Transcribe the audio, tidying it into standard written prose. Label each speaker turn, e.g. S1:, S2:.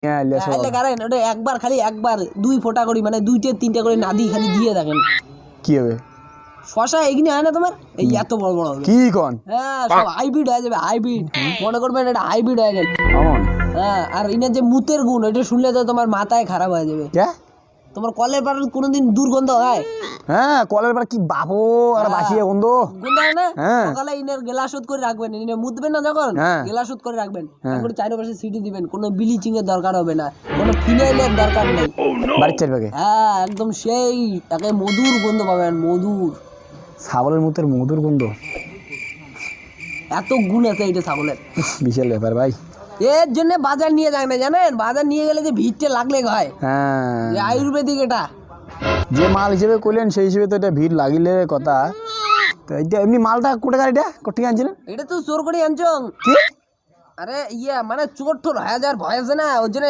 S1: হ্যাঁ লেসো
S2: এলে কারেন ওটা একবার খালি একবার 2 ফোঁটা করে মানে 2টে 3টে করে নাদি খালি দিয়ে দেখেন
S1: কি হবে
S2: শশা এগিয়ে হয় না তোমার এই এত বড় বড় হবে
S1: কি কোন
S2: হ্যাঁ সব হাইব্রিড হয়ে যাবে হাইব্রিড মনে করবেন এটা হাইব্রিড হয়ে গেল
S1: আমন
S2: হ্যাঁ আর ইনার যে মুতের গুণ এটা শুনলে তো তোমার মাথায় খারাপ হয়ে যাবে
S1: কে
S2: তোমার কলের পাড়ার কোনোদিন দুর্গন্ধ হয়
S1: হ্যাঁ কলের পর কি বাবু আর বাসিয়ে গন্ধ
S2: গন্ধ হয় না
S1: হ্যাঁ।
S2: সকালে ইনার গ্লাসুত করে রাখবেন ইনে মুতবেন না যখন
S1: হ্যাঁ।
S2: গ্লাসুত করে রাখবেন তারপরে চারপাশে সিটি দিবেন কোনো ব্লিচিং এর দরকার হবে না কোনো ফিনাইলের দরকার নেই
S1: বাড়ির চারপাকে
S2: হ্যাঁ একদম সেই একে মধুর গন্ধ পাবেন মধুর
S1: ছাগলের মুতের মধুর গন্ধ
S2: এত গুণ আছে এইটা ছাগলের
S1: বিশাল ব্যাপার ভাই
S2: এর জন্য বাজার নিয়ে যায় না জানেন বাজার নিয়ে গেলে যে ভিড়টা লাগলে হয়
S1: হ্যাঁ
S2: যে আয়ুর্বেদিক এটা
S1: যে মাল হিসেবে করলেন সেই হিসেবে তো এটা ভিড় লাগিলে কথা তো এটা এমনি মালটা কোটে এটা কোটি আনছিলেন
S2: এটা তো চোর করে আনছো
S1: কি
S2: আরে মানে চোর টোর হাজার ভয় আছে না ওর জন্য